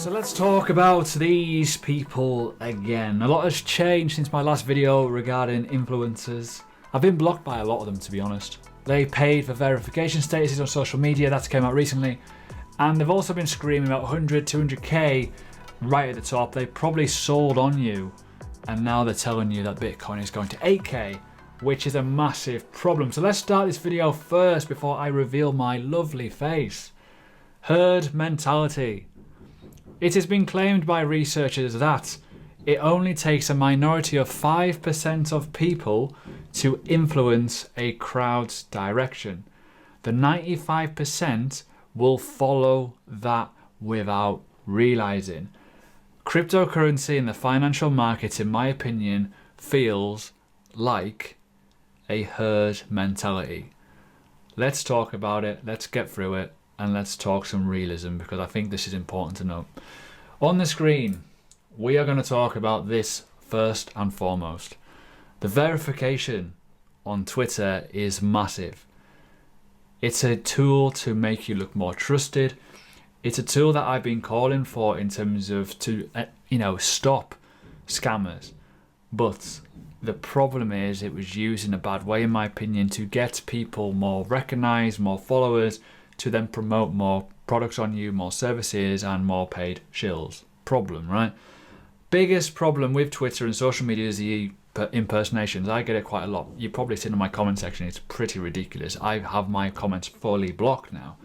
So let's talk about these people again. A lot has changed since my last video regarding influencers. I've been blocked by a lot of them, to be honest. They paid for verification statuses on social media, that came out recently. And they've also been screaming about 100, 200k right at the top. They probably sold on you. And now they're telling you that Bitcoin is going to 8k, which is a massive problem. So let's start this video first before I reveal my lovely face. Herd mentality. It has been claimed by researchers that it only takes a minority of 5% of people to influence a crowd's direction. The 95% will follow that without realizing. Cryptocurrency in the financial market, in my opinion, feels like a herd mentality. Let's talk about it, let's get through it, and let's talk some realism, because I think this is important to note. On the screen, we are going to talk about this first and foremost. The verification on Twitter is massive. It's a tool to make you look more trusted. It's a tool that I've been calling for in terms of to stop scammers. But the problem is it was used in a bad way, in my opinion, to get people more recognized, more followers, to then promote more products on you, more services, and more paid shills. Problem, right? Biggest problem with Twitter and social media is the impersonations. I get it quite a lot. You've probably seen in my comment section, it's pretty ridiculous. I have my comments fully blocked now.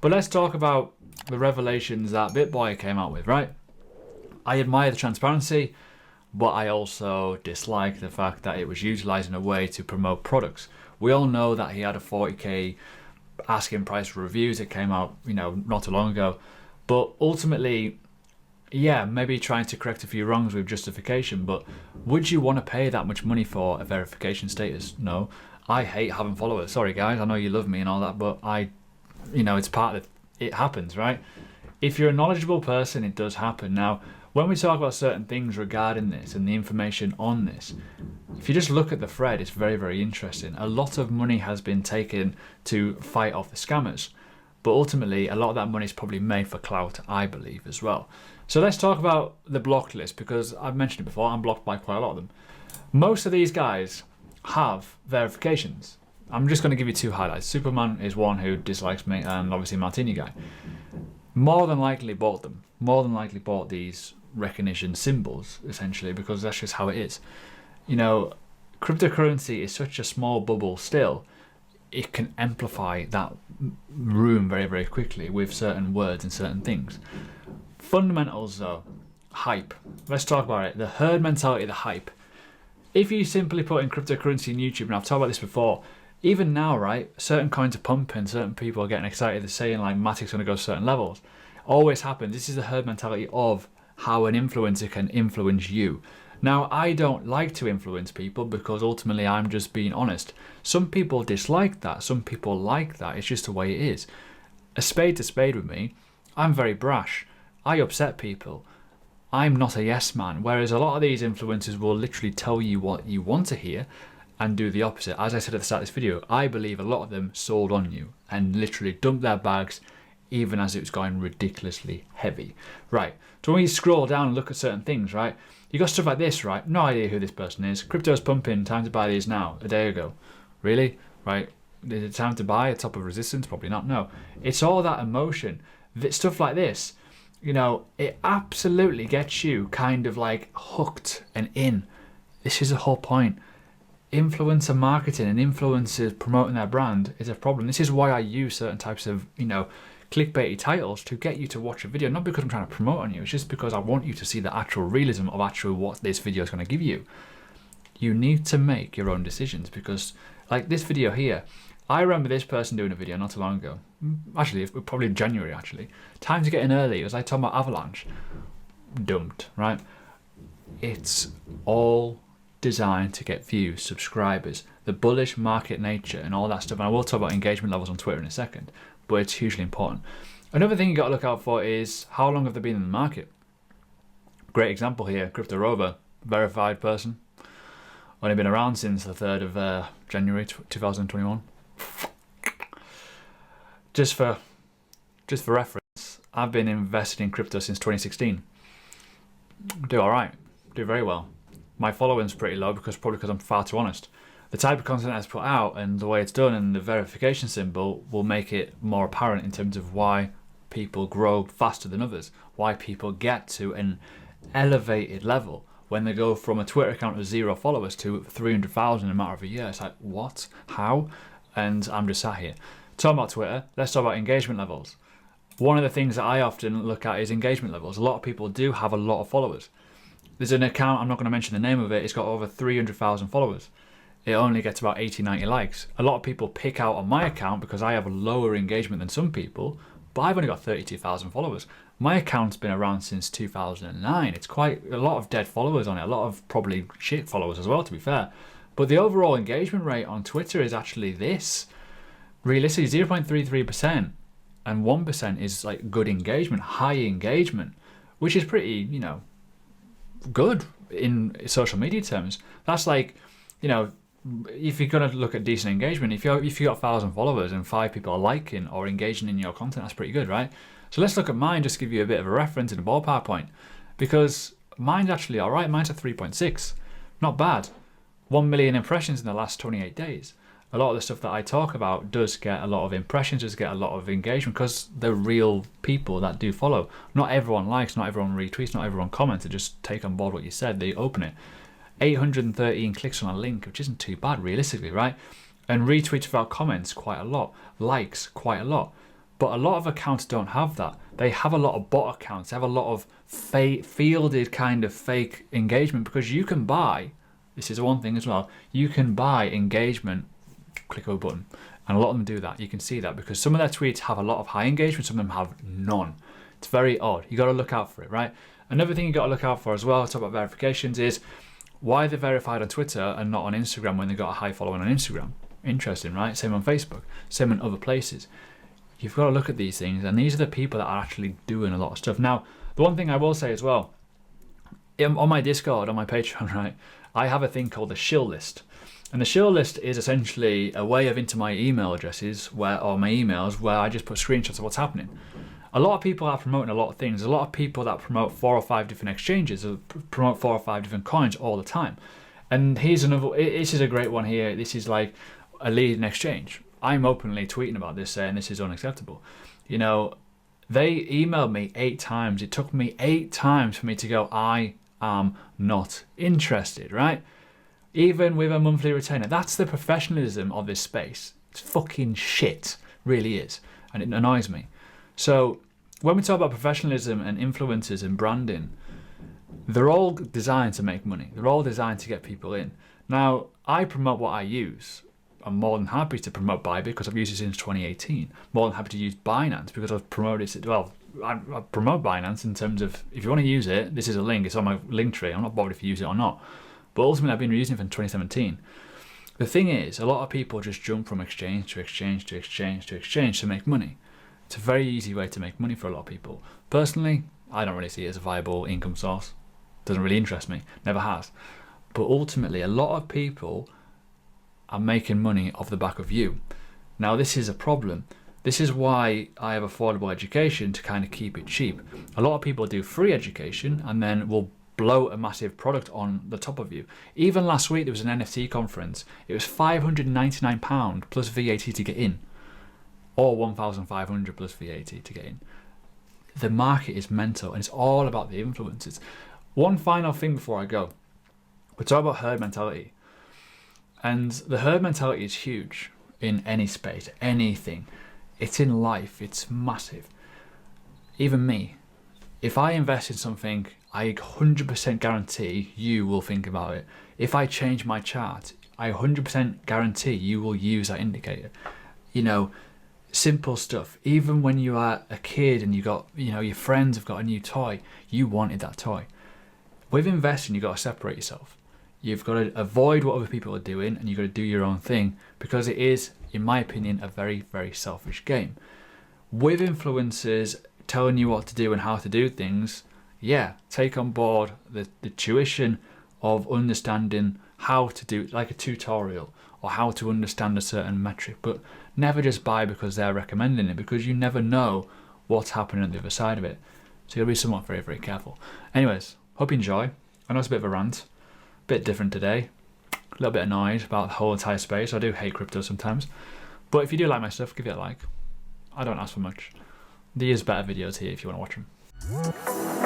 But let's talk about the revelations that BitBoy came out with, right? I admire the transparency, but I also dislike the fact that it was utilized in a way to promote products. We all know that he had a 40k asking price for reviews. It came out, not too long ago. But ultimately, yeah, maybe trying to correct a few wrongs with justification, but would you want to pay that much money for a verification status? No. I hate having followers. Sorry guys, I know you love me and all that, but it's part of it happens, right? If you're a knowledgeable person, it does happen. Now, when we talk about certain things regarding this and the information on this, if you just look at the thread, it's very, very interesting. A lot of money has been taken to fight off the scammers, but ultimately a lot of that money is probably made for clout, I believe, as well. So let's talk about the blocked list, because I've mentioned it before, I'm blocked by quite a lot of them. Most of these guys have verifications. I'm just going to give you two highlights. Superman is one who dislikes me, and obviously Martini guy. More than likely bought them. More than likely bought these recognition symbols, essentially, because that's just how it is. Cryptocurrency is such a small bubble still. It can amplify that room very, very quickly with certain words and certain things. Fundamentals though, hype. Let's talk about it. The herd mentality, the hype. If you simply put in cryptocurrency in YouTube, and I've talked about this before, even now, right, certain coins are pumping, certain people are getting excited, they're saying like Matic's going to go to certain levels. Always happens. This is the herd mentality of how an influencer can influence you. Now, I don't like to influence people because ultimately I'm just being honest. Some people dislike that, some people like that, it's just the way it is. A spade to spade with me, I'm very brash. I upset people. I'm not a yes man, whereas a lot of these influencers will literally tell you what you want to hear and do the opposite. As I said at the start of this video, I believe a lot of them sold on you and literally dumped their bags even as it was going ridiculously heavy. Right, so when you scroll down and look at certain things, right, you got stuff like this, right? No idea who this person is. Crypto's pumping, time to buy these now, a day ago. Really? Right, is it time to buy a top of resistance? Probably not, no. It's all that emotion. Stuff like this, it absolutely gets you kind of like hooked and in. This is the whole point. Influencer marketing and influencers promoting their brand is a problem. This is why I use certain types of, clickbaity titles to get you to watch a video, not because I'm trying to promote on you, it's just because I want you to see the actual realism of actually what this video is going to give you. You need to make your own decisions, because like this video here, I remember this person doing a video not too long ago, actually probably in January actually, time to get in early, as I talking about Avalanche, dumped, right? It's all designed to get views, subscribers, the bullish market nature and all that stuff, and I will talk about engagement levels on Twitter in a second, but it's hugely important. Another thing you got to look out for is how long have they been in the market. Great example here, Crypto Rover, verified person, only been around since the 3rd of January 2021. Just for reference, I've been invested in crypto since 2016. Do all right, do very well. My following's pretty low probably because I'm far too honest. The type of content that's put out and the way it's done and the verification symbol will make it more apparent in terms of why people grow faster than others, why people get to an elevated level when they go from a Twitter account of 0 followers to 300,000 in a matter of a year. It's like, what? How? And I'm just sat here. Talking about Twitter, let's talk about engagement levels. One of the things that I often look at is engagement levels. A lot of people do have a lot of followers. There's an account, I'm not going to mention the name of it, it's got over 300,000 followers. It only gets about 80, 90 likes. A lot of people pick out on my account because I have a lower engagement than some people, but I've only got 32,000 followers. My account's been around since 2009. It's quite a lot of dead followers on it, a lot of probably shit followers as well, to be fair. But the overall engagement rate on Twitter is actually this. Realistically, 0.33% and 1% is like good engagement, high engagement, which is pretty, good in social media terms. That's like, if you're going to look at decent engagement, if you got 1,000 followers and 5 people are liking or engaging in your content, that's pretty good, right? So let's look at mine, just to give you a bit of a reference and a ballpark point, because mine's actually all right. Mine's at 3.6, not bad. 1 million impressions in the last 28 days. A lot of the stuff that I talk about does get a lot of impressions, does get a lot of engagement because they're real people that do follow. Not everyone likes, not everyone retweets, not everyone comments. They just take on board what you said, they open it. 813 clicks on a link, which isn't too bad realistically, right? And retweets without comments, quite a lot. Likes, quite a lot. But a lot of accounts don't have that. They have a lot of bot accounts. They have a lot of fielded kind of fake engagement because you can buy, this is one thing as well, you can buy engagement, click a button. And a lot of them do that. You can see that because some of their tweets have a lot of high engagement, some of them have none. It's very odd. You got to look out for it, right? Another thing you got to look out for as well, talk about verifications, is why they're verified on Twitter and not on Instagram when they got a high following on Instagram. Interesting, right? Same on Facebook, same in other places. You've got to look at these things, and these are the people that are actually doing a lot of stuff. Now, the one thing I will say as well, on my Discord, on my Patreon, right, I have a thing called the shill list. And the shill list is essentially a way of into my email addresses or my emails where I just put screenshots of what's happening. A lot of people are promoting a lot of things. A lot of people that promote 4 or 5 different exchanges, or promote 4 or 5 different coins all the time. And here's another, this is a great one here. This is like a leading exchange. I'm openly tweeting about this saying this is unacceptable. They emailed me 8 times. It took me 8 times for me to go, I am not interested, right? Even with a monthly retainer. That's the professionalism of this space. It's fucking shit, really is. And it annoys me. So when we talk about professionalism and influencers and branding, they're all designed to make money. They're all designed to get people in. Now, I promote what I use. I'm more than happy to promote Bybit because I've used it since 2018. More than happy to use Binance because I've promoted it. Well, I promote Binance in terms of, if you want to use it, this is a link. It's on my link tree. I'm not bothered if you use it or not. But ultimately, I've been using it from 2017. The thing is, a lot of people just jump from exchange to exchange to exchange to exchange to make money. It's a very easy way to make money for a lot of people. Personally, I don't really see it as a viable income source. Doesn't really interest me. Never has. But ultimately, a lot of people are making money off the back of you. Now, this is a problem. This is why I have affordable education, to kind of keep it cheap. A lot of people do free education and then will blow a massive product on the top of you. Even last week, there was an NFT conference. It was £599 plus VAT to get in. Or 1,500 plus VAT to get in. The market is mental, and it's all about the influencers. One final thing before I go. We're talking about herd mentality. And the herd mentality is huge in any space, anything. It's in life, it's massive. Even me, if I invest in something, I 100% guarantee you will think about it. If I change my chart, I 100% guarantee you will use that indicator. Simple stuff. Even when you are a kid and you got, your friends have got a new toy, you wanted that toy. With investing, you've got to separate yourself. You've got to avoid what other people are doing, and you've got to do your own thing, because it is, in my opinion, a very, very selfish game. With influencers telling you what to do and how to do things, yeah, take on board the tuition of understanding how to do, like a tutorial, or how to understand a certain metric, but never just buy because they're recommending it, because you never know what's happening on the other side of it. So you'll be somewhat very, very careful. Anyways, hope you enjoy. I know it's a bit of a rant, a bit different today. A little bit annoyed about the whole entire space. I do hate crypto sometimes. But if you do like my stuff, give it a like. I don't ask for much. There's better videos here if you want to watch them.